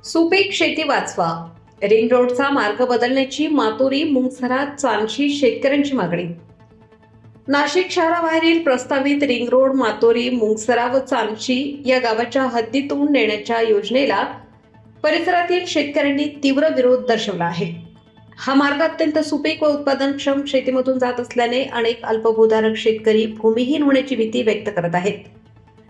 सुपीक शेती वाचवा. रिंग रोडचा मार्ग बदलण्याची मातोरी मुंगसरा चांदशी शेतकऱ्यांची मागणी. नाशिक शहराबाहेरील प्रस्तावित रिंग रोड मातोरी मुंगसरा व चांदशी या गावाच्या हद्दीतून नेण्याच्या योजनेला परिसरातील शेतकऱ्यांनी तीव्र विरोध दर्शवला आहे. हा मार्ग अत्यंत सुपीक व उत्पादनक्षम शेतीमधून जात असल्याने अनेक अल्पभूधारक शेतकरी भूमिहीन होण्याची भीती व्यक्त करत आहेत.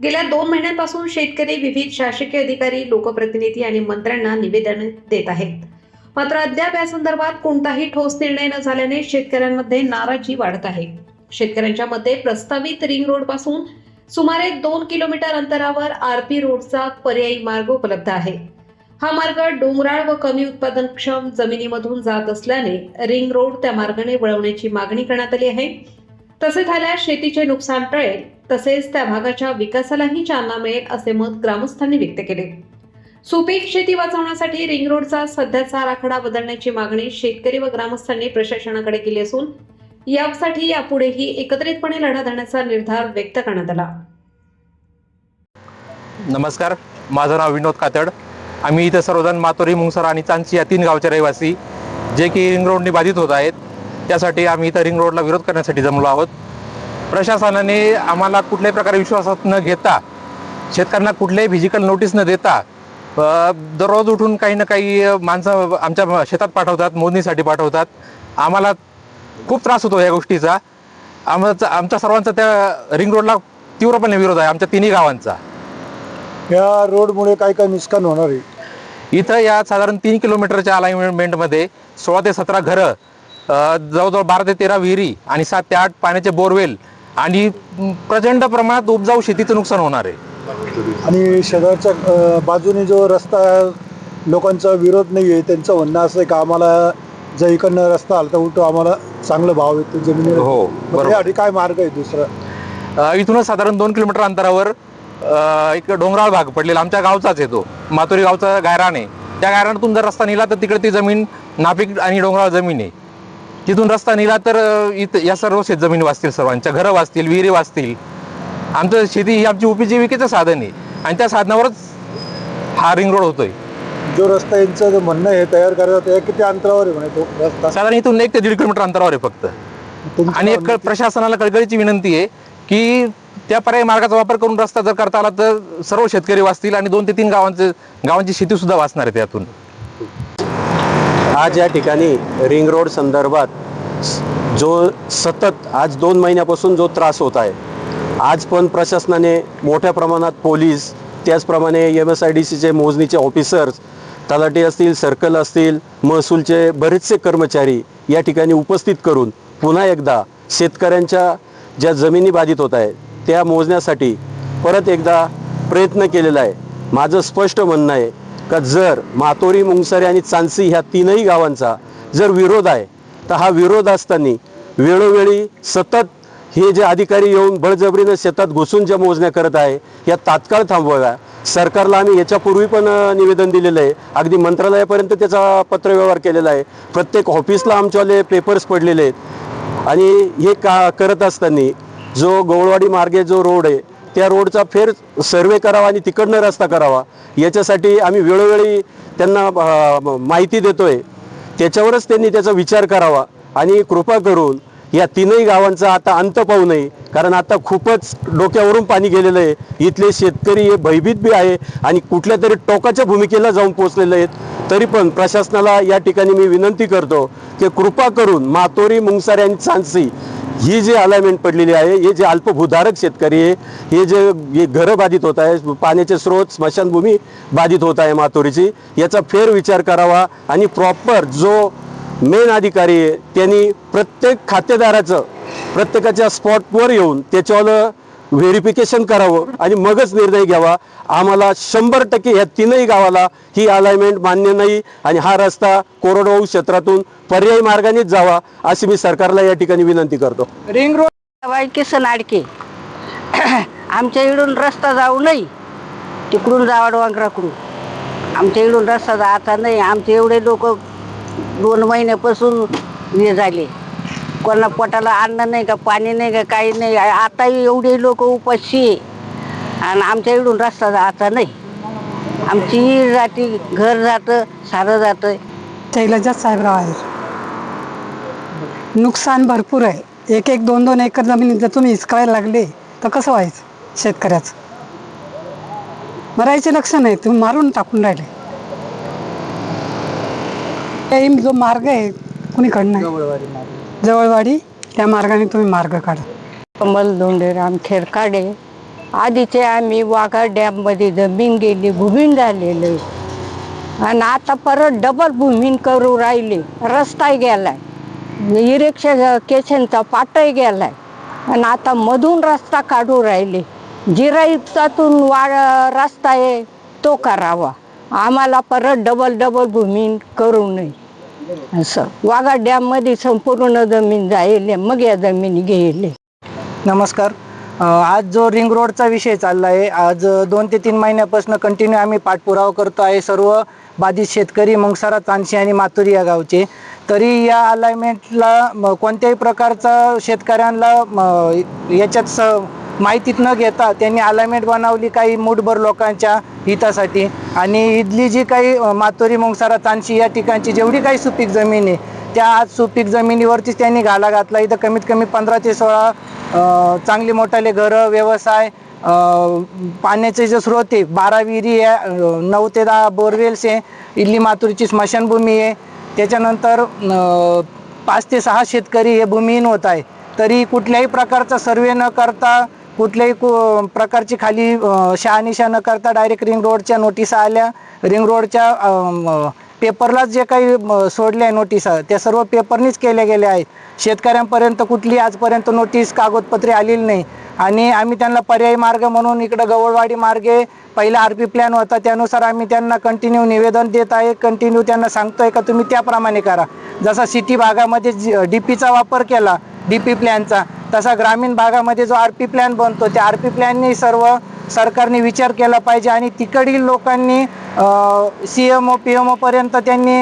गेल्या 2 महिन्यांपासून शेतकरी विविध शासकीय अधिकारी, लोकप्रतिनिधी आणि मंत्र्यांना निवेदन देत आहेत. मात्र अद्याप या संदर्भात कोणताही ठोस निर्णय न झाल्याने शेतकऱ्यांमध्ये नाराजी वाढत आहे. शेतकऱ्यांच्या मते प्रस्तावित रिंग रोड पासून सुमारे 2 किलोमीटर अंतरावर आरपी रोडचा पर्यायी मार्ग उपलब्ध आहे. हा मार्ग डोंगराळ व कमी उत्पादनक्षम जमिनीमधून जात असल्याने रिंग रोड त्या मार्गाने वळवण्याची मागणी करण्यात आली आहे. तसे झाल्यास शेतीचे नुकसान टळेल, तसेच त्या भागाच्या विकासालाही चालना मिळेल असे मत ग्रामस्थांनी व्यक्त केले. सुपीक शेती वाचवण्यासाठी रिंग रोडचा सध्याचा आराखडा बदलण्याची मागणी शेतकरी व ग्रामस्थांनी प्रशासनाकडे केली असून यासाठी यापुढेही एकत्रितपणे लढा देण्याचा निर्धार व्यक्त करण्यात आला. नमस्कार, माझं नाव विनोद कातड. आम्ही इथे सर्वजण मातोरी, मुंगसरा आणि चांदशी या 3 गावचे रहिवासी जे की रिंग रोडने बाधित होत आहेत, त्यासाठी आम्ही इथं रिंग रोडला विरोध करण्यासाठी जमलो आहोत. प्रशासनाने आम्हाला कुठल्याही प्रकारे विश्वासात न घेता, शेतकऱ्यांना कुठल्याही फिजिकल नोटीस न देता दररोज उठून काही ना काही माणसं आमच्या शेतात पाठवतात, मोजणीसाठी पाठवतात. आम्हाला खूप त्रास होतो या गोष्टीचा. आमच्या सर्वांचा त्या रिंग रोडला तीव्रपणे विरोध आहे, आमच्या 3ही गावांचा. या रोडमुळे काय काय नुकसान होणार आहे? इथं या साधारण 3 किलोमीटरच्या अलाइनमेंटमध्ये 16 ते 17 घरं, जवळजवळ 12 ते 13 विहिरी आणि 7 ते 8 पाण्याचे बोरवेल आणि प्रचंड प्रमाणात उपजाऊ शेतीचं नुकसान होणार आहे. आणि शहराच्या बाजूने जो रस्ता, लोकांचा विरोध नाही आहे, त्यांचं म्हणणं असं आहे का आम्हाला जर इकडनं रस्ता आला तर उलटं आम्हाला चांगलं भाव येतो जमिनीवर. हो, बरोबर. यासाठी काय मार्ग आहे दुसरा? इथूनच साधारण 2 किलोमीटर अंतरावर एक डोंगराळ भाग पडलेला आमच्या गावचाच येतो, मातोरी गावचा गायरान आहे. त्या गायरानातून जर रस्ता नेला तर तिकडे ती जमीन नापीक आणि डोंगराळ जमीन आहे. तिथून रस्ता नेला तर इथं या सर्व शेतजमिनी वाचतील, सर्वांच्या घरं वाचतील, विहिरी वाचतील. आमचं शेती ही आमची उपजीविकेचं साधन आहे आणि त्या साधनावरच हा रिंग रोड होतोय. जो रस्ता यांचं जे म्हणणं आहे तयार करायचं, त्या किती अंतरावर आहे म्हणे तो रस्ता? साधारण इथून 1 ते 1.5 किलोमीटर अंतरावर आहे फक्त. तुमचं आणि एक म्हणणं प्रशासनाला कळकळीची विनंती आहे की त्या पर्यायी मार्गाचा वापर करून रस्ता जर करता आला तर सर्व शेतकरी वाचतील आणि 2 ते 3 गावांची शेती सुद्धा वाचणार आहे त्यातून. आज या ठिकाणी रिंग रोड संदर्भात जो सतत आज 2 महिन्यापासून जो त्रास होत आहे, आज पण प्रशासनाने मोठ्या प्रमाणात पोलीस, त्याचप्रमाणे MSIDCचे मोजणीचे ऑफिसर्स, तलाठी असतील, सर्कल असतील, महसूलचे बरेचसे कर्मचारी या ठिकाणी उपस्थित करून पुन्हा एकदा शेतकऱ्यांच्या ज्या जमिनी बाधित होत आहेत त्या मोजण्यासाठी परत एकदा प्रयत्न केलेला आहे. माझं स्पष्ट म्हणणं आहे का जर मातोरी, मुंगसरे आणि चांदशी ह्या 3ही गावांचा जर विरोध आहे तर हा विरोध असताना वेळोवेळी सतत हे जे अधिकारी येऊन बळजबरीनं शेतात घुसून ज्या मोजण्या करत आहे या तात्काळ थांबवाव्या. सरकारला आम्ही याच्यापूर्वी पण निवेदन दिलेलं आहे, अगदी मंत्रालयापर्यंत त्याचा पत्रव्यवहार केलेला आहे, प्रत्येक ऑफिसला आमच्यावाले पेपर्स पडलेले आहेत. आणि हे करत असताना जो गवळवाडी मार्गे जो रोड आहे त्या रोडचा फेर सर्वे करावा आणि तिकडनं रस्ता करावा, याच्यासाठी आम्ही वेळोवेळी त्यांना माहिती देतोय. त्याच्यावरच त्यांनी त्याचा विचार करावा आणि कृपा करून या 3ही गावांचा आता अंत पाहू नये, कारण आता खूपच डोक्यावरून पाणी गेलेलं आहे. इथले शेतकरी हे भयभीत बी आहे आणि कुठल्या तरी टोकाच्या भूमिकेला जाऊन पोहोचलेले आहेत. तरी पण प्रशासनाला या ठिकाणी मी विनंती करतो की कृपा करून मातोरी, मुंगसरे आणि चांदशी ही जी अलाइनमेंट पडलेली आहे, हे जे अल्पभूधारक शेतकरी आहे, हे जे घरं बाधित होत आहे, पाण्याचे स्रोत, स्मशानभूमी बाधित होत आहे मातोरीची, याचा फेर विचार करावा आणि प्रॉपर जो मेन अधिकारी आहे त्यांनी प्रत्येक खातेदाराचं प्रत्येकाच्या स्पॉटवर येऊन त्याच्यावर व्हेरिफिकेशन करावं आणि मगच निर्णय घ्यावा. आम्हाला 100% ह्या 3ही गावाला ही अलाइनमेंट मान्य नाही आणि हा रस्ता कोरडवाहू क्षेत्रातून पर्यायी मार्गानेच जावा अशी मी सरकारला या ठिकाणी विनंती करतो. रिंग रोड किसन आडके आमच्या इकडून रस्ता जाऊ नाही, तिकडून जावा डोंगराकडून. आमच्या इकडून रस्ता जाता नाही. आमचे एवढे लोक 2 महिन्यापासून हे झाले, कोणा पोटाला अन्न नाही का, पाणी नाही का, काही नाही. आताही एवढे लोक उपाशी आहे आणि आमच्या इकडून रस्ता जाता नाही. आमची विहीर जाती, घर जातं, सारं जातं. शैलजा साहेबराव आहे. नुकसान भरपूर आहे. एक एक दोन दोन एकर जमीन जर तुम्ही हिसकायला लागले तर कसं व्हायचं शेतकऱ्याचं? मरायचे लक्षण नाही, तुम्ही मारून टाकून राहिले. जो मार्ग आहे कुणीकडं नाही, जवळवाडी त्या मार्गाने तुम्ही मार्ग काढा. कमल धोंडेराम खेरकाडे. आधीचे आम्ही वाघा डॅममध्ये जमीन गेली, भूमीन झालेलं आहे. आणि आता परत डबल भूमीन करू राहिले. रस्ताही गेलाय, इरिक्शा पाटही गेलाय. आणि आता मधून रस्ता काढू राहिले. जिराईचातून रस्ता आहे तो करावा. आम्हाला परत डबल भूमीन करू नये असं. वाघा डॅममध्ये संपूर्ण जमीन जायले, मग या जमिनी घेले. नमस्कार. आज जो रिंग रोडचा विषय चालला आहे, आज 2 ते 3 महिन्यापासून कंटिन्यू आम्ही पाठपुरावा करतो आहे. सर्व बाधित शेतकरी मंगसारा, चांदशी आणि मातुरी या गावचे. तरी या अलाइनमेंटला कोणत्याही प्रकारचा शेतकऱ्यांना याच्यात माहितीत न घेता त्यांनी अलाइनमेंट बनवली काही मूठभर लोकांच्या हितासाठी. आणि इथली जी काही मातुरी, मंगसारा, चांदशी या ठिकाणची जेवढी काही सुपीक जमीन आहे त्या आज सुपीक जमिनीवरतीच त्यांनी घाला घातला. इथं कमीत कमी 15 ते 16 चांगली मोठाले घरं, व्यवसाय, पाण्याचे जे स्रोत आहे, 12 विहिरी आहे, 9 ते 10 बोरवेल्स आहे, इथली मातुरीची स्मशानभूमी आहे. त्याच्यानंतर 5 ते 6 शेतकरी हे भूमिहीन होत आहे. तरी कुठल्याही प्रकारचा सर्वे न करता, कुठल्याही प्रकारची खाली शहानिशा न करता डायरेक्ट रिंग रोडच्या नोटिसा आल्या. रिंग रोडच्या पेपरलाच जे काही सोडल्या नोटिसा त्या सर्व पेपरनीच केल्या गेल्या आहेत. शेतकऱ्यांपर्यंत कुठली आजपर्यंत नोटीस, कागदपत्रे आलेली नाही. आणि आम्ही त्यांना पर्यायी मार्ग म्हणून इकडं गवळवाडी मार्गे पहिला RP प्लॅन होता, त्यानुसार आम्ही त्यांना कंटिन्यू निवेदन देत आहे. कंटिन्यू त्यांना सांगतोय का तुम्ही त्याप्रमाणे करा. जसा सिटी भागामध्ये DPचा वापर केला, DP प्लॅनचा, तसा ग्रामीण भागामध्ये जो RP प्लॅन बनतो त्या RP प्लॅननी सर्व सरकारने विचार केला पाहिजे. आणि तिकडील लोकांनी CMO PMO पर्यंत त्यांनी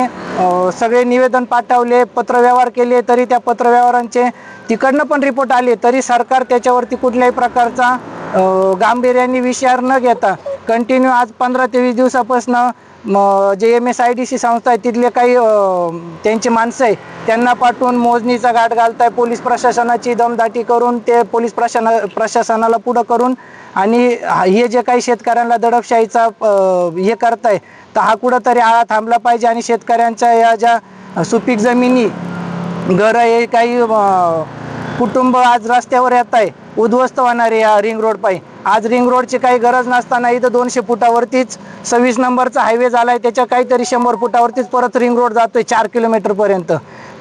सगळे निवेदन पाठवले, पत्रव्यवहार केले. तरी त्या पत्रव्यवहारांचे तिकडनं पण रिपोर्ट आले, तरी सरकार त्याच्यावरती कुठल्याही प्रकारचा गांभीर्याने विचार न घेता कंटिन्यू आज 15 ते 20 दिवसापासून जे MSIDC संस्था आहे तिथले काही त्यांची माणसं आहे त्यांना पाठवून मोजणीचा गाठ घालताय. पोलीस प्रशासनाची दमदाटी करून ते पोलीस प्रशासनाला पुढं करून आणि हे जे काही शेतकऱ्यांना दडपशाहीचा हे करताय, तर हा कुठंतरी आळा थांबला पाहिजे. आणि शेतकऱ्यांच्या या ज्या सुपीक जमिनी, घरं, हे काही कुटुंब आज रस्त्यावर येत आहे, उद्ध्वस्त होणारे या रिंग रोड पायी. आज रिंग रोडची काही गरज नसताना इथं 200 फुटावरतीच 26 नंबरचा हायवे झाला आहे, त्याच्या काहीतरी 100 फुटावरतीच परत रिंग रोड जातोय 4 किलोमीटरपर्यंत.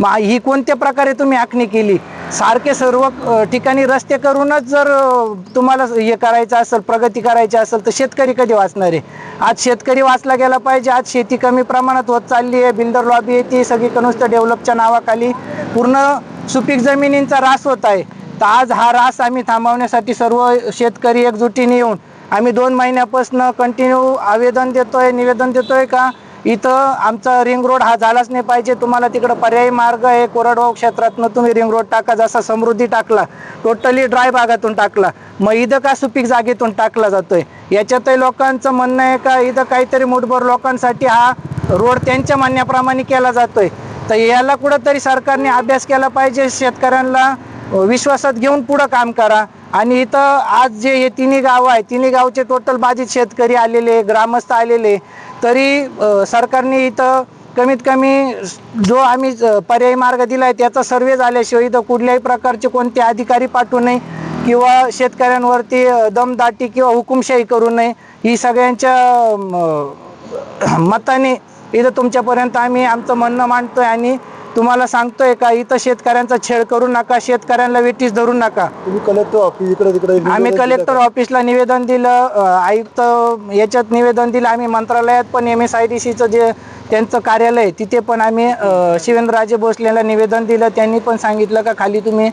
मग ही कोणत्या प्रकारे तुम्ही आखणी केली? सारखे सर्व ठिकाणी रस्ते करूनच जर तुम्हाला हे करायचं असेल, प्रगती करायची असेल, तर शेतकरी कधी वाचणार आहे? आज शेतकरी वाचला गेला पाहिजे. आज शेती कमी प्रमाणात होत चालली आहे. बिल्डर लॉबी येते सगळीकडे, नुसतं डेव्हलपच्या नावाखाली पूर्ण सुपीक जमिनींचा ऱ्हास होत आहे. तर आज हा ऱ्हास आम्ही थांबवण्यासाठी सर्व शेतकरी एकजुटीने येऊन आम्ही 2 महिन्यापासून कंटिन्यू आवेदन देतोय, निवेदन देतोय का इथं आमचा रिंग रोड हा झालाच नाही पाहिजे. तुम्हाला तिकडं पर्यायी मार्ग आहे, कोरडवाहू क्षेत्रातनं तुम्ही रिंग रोड टाका. जसा समृद्धी टाकला, टोटली ड्राय भागातून टाकला, मग इथं का सुपीक जागेतून टाकला जातोय? याच्यातही लोकांचं म्हणणं आहे का इथं काहीतरी मुठभर लोकांसाठी हा रोड त्यांच्या म्हणण्याप्रमाणे केला जातोय. तर याला कुठंतरी सरकारने अभ्यास केला पाहिजे. शेतकऱ्यांना विश्वासात घेऊन पुढं काम करा. आणि इथं आज जे हे 3 गावं आहे, 3 गावचे टोटल बाधित शेतकरी आलेले, ग्रामस्थ आलेले, तरी सरकारने इथं कमीत कमी जो आम्ही पर्यायी मार्ग दिला आहे त्याचा सर्वे झाल्याशिवाय इथं कुठल्याही प्रकारचे कोणते अधिकारी पाठवू नये किंवा शेतकऱ्यांवरती दमदाटी किंवा हुकुमशाही करू नये. ही सगळ्यांच्या मताने इथं तुमच्यापर्यंत आम्ही आमचं म्हणणं मांडतोय. आणि तुम्हाला सांगतोय का इथं शेतकऱ्यांचा छेड करू नका, शेतकऱ्यांना वेठीस धरू नका. तुम्ही कलेक्टर ऑफिस इकडे तिकडे आम्ही कलेक्टर ऑफिसला निवेदन दिलं, आयुक्त याच्यात निवेदन दिलं, आम्ही मंत्रालयात पण MSIDCचं जे त्यांचं कार्यालय आहे तिथे पण आम्ही शिवेंद्रराजे भोसलेला निवेदन दिलं. त्यांनी पण सांगितलं का खाली तुम्ही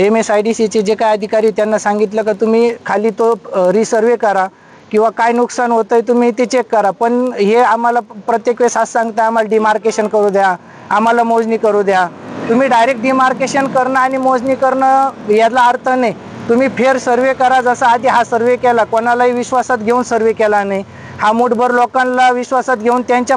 MSIDCचे जे काय अधिकारी त्यांना सांगितलं का तुम्ही खाली तो रिसर्वे करा किंवा काय नुकसान होतं आहे तुम्ही ते चेक करा. पण हे आम्हाला प्रत्येक वेळेस असं सांगता आम्हाला डिमार्केशन करू द्या, आम्हाला मोजणी करू द्या. तुम्ही डायरेक्ट डिमार्केशन करणं आणि मोजणी करणं याला अर्थ नाही. तुम्ही फेर सर्वे करा. जसा आधी हा सर्वे केला, कोणालाही विश्वासात घेऊन सर्वे केला नाही. हा मूठभर लोकांना विश्वासात घेऊन त्यांच्या